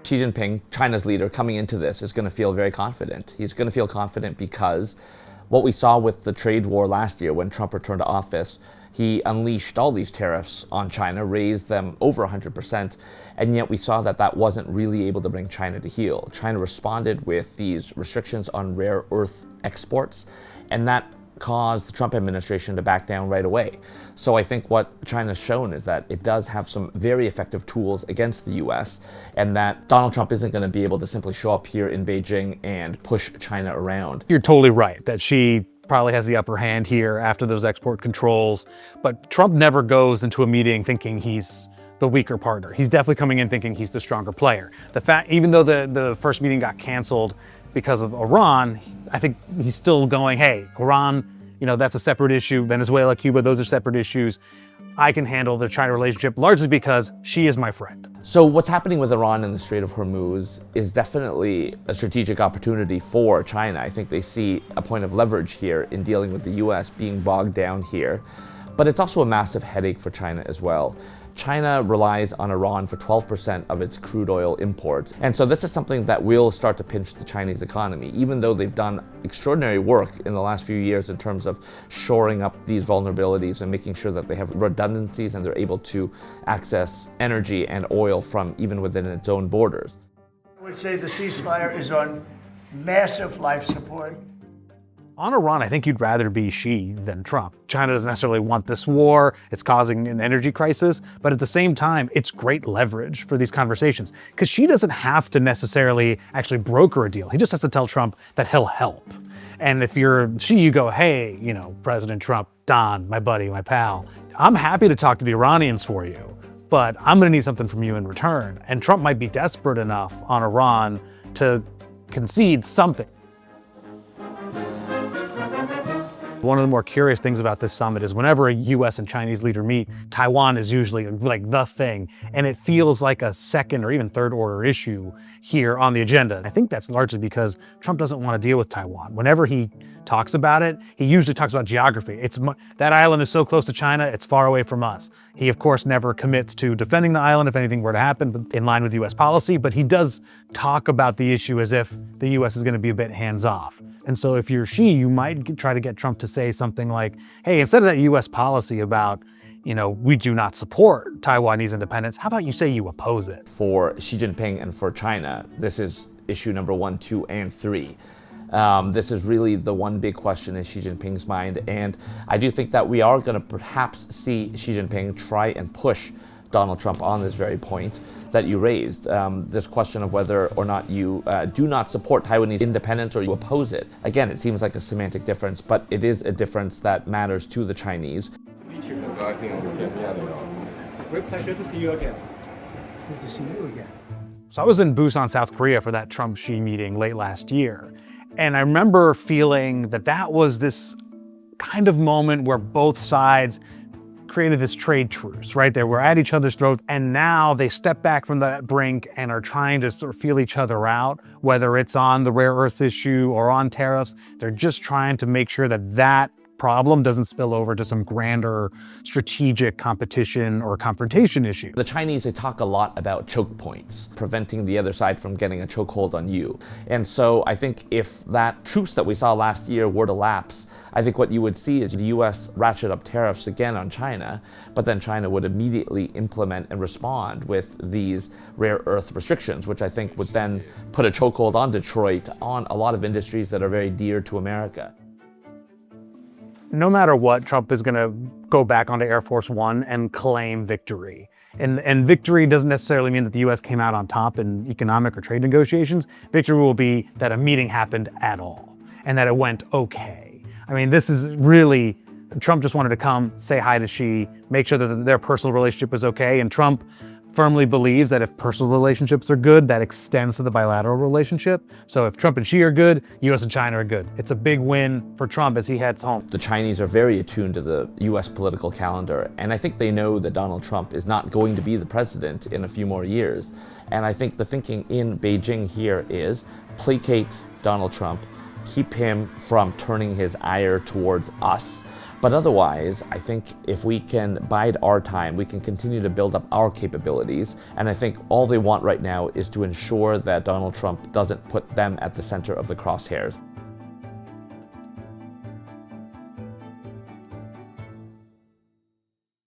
Xi Jinping, China's leader, coming into this is going to feel very confident. He's going to feel confident because what we saw with the trade war last year when Trump returned to office, he unleashed all these tariffs on China, raised them over 100%, and yet we saw that that wasn't really able to bring China to heel. China responded with these restrictions on rare earth exports, and that caused the Trump administration to back down right away. So I think what China's shown is that it does have some very effective tools against the US, and that Donald Trump isn't going to be able to simply show up here in Beijing and push China around. You're totally right that she probably has the upper hand here after those export controls, but Trump never goes into a meeting thinking he's the weaker partner. He's definitely coming in thinking he's the stronger player. The fact, even though the first meeting got canceled because of Iran, I think he's still going, hey, Iran, that's a separate issue. Venezuela, Cuba, those are separate issues. I can handle the China relationship largely because she is my friend. So what's happening with Iran in the Strait of Hormuz is definitely a strategic opportunity for China. I think they see a point of leverage here in dealing with the US being bogged down here. But it's also a massive headache for China as well. China relies on Iran for 12% of its crude oil imports. And so this is something that will start to pinch the Chinese economy, even though they've done extraordinary work in the last few years in terms of shoring up these vulnerabilities and making sure that they have redundancies and they're able to access energy and oil from even within its own borders. I would say the ceasefire is on massive life support. On Iran, I think you'd rather be Xi than Trump. China doesn't necessarily want this war. It's causing an energy crisis. But at the same time, it's great leverage for these conversations because Xi doesn't have to necessarily actually broker a deal. He just has to tell Trump that he'll help. And if you're Xi, you go, hey, President Trump, Don, my buddy, my pal, I'm happy to talk to the Iranians for you, but I'm going to need something from you in return. And Trump might be desperate enough on Iran to concede something. One of the more curious things about this summit is whenever a US and Chinese leader meet, Taiwan is usually like the thing, and it feels like a second or even third order issue here on the agenda. I think that's largely because Trump doesn't want to deal with Taiwan. Whenever he talks about it, he usually talks about geography. That island is so close to China, it's far away from us. He, of course, never commits to defending the island if anything were to happen in line with US policy, but he does talk about the issue as if the US is going to be a bit hands-off. And so if you're Xi, you might try to get Trump to say something like, hey, instead of that US policy about, we do not support Taiwanese independence, how about you say you oppose it? For Xi Jinping and for China, this is issue number 1, 2, and 3. This is really the one big question in Xi Jinping's mind, and I do think that we are going to perhaps see Xi Jinping try and push Donald Trump on this very point that you raised, this question of whether or not you do not support Taiwanese independence or you oppose it. Again, it seems like a semantic difference, but it is a difference that matters to the Chinese. Great pleasure to see you again. Good to see you again. So I was in Busan, South Korea for that Trump-Xi meeting late last year. And I remember feeling that was this kind of moment where both sides created this trade truce, right? They were at each other's throats, and now they step back from that brink and are trying to sort of feel each other out, whether it's on the rare earth issue or on tariffs. They're just trying to make sure that problem doesn't spill over to some grander strategic competition or confrontation issue. The Chinese, they talk a lot about choke points, preventing the other side from getting a chokehold on you. And so I think if that truce that we saw last year were to lapse, I think what you would see is the US ratchet up tariffs again on China, but then China would immediately implement and respond with these rare earth restrictions, which I think would then put a chokehold on Detroit, on a lot of industries that are very dear to America. No matter what, Trump is going to go back onto Air Force One and claim victory. And victory doesn't necessarily mean that the US came out on top in economic or trade negotiations. Victory will be that a meeting happened at all and that it went okay. I mean, this is really, Trump just wanted to come, say hi to Xi, make sure that their personal relationship was okay. And Trump firmly believes that if personal relationships are good, that extends to the bilateral relationship. So if Trump and Xi are good, US and China are good. It's a big win for Trump as he heads home. The Chinese are very attuned to the US political calendar, and I think they know that Donald Trump is not going to be the president in a few more years. And I think the thinking in Beijing here is placate Donald Trump, keep him from turning his ire towards us, But otherwise, I think if we can bide our time, we can continue to build up our capabilities. And I think all they want right now is to ensure that Donald Trump doesn't put them at the center of the crosshairs.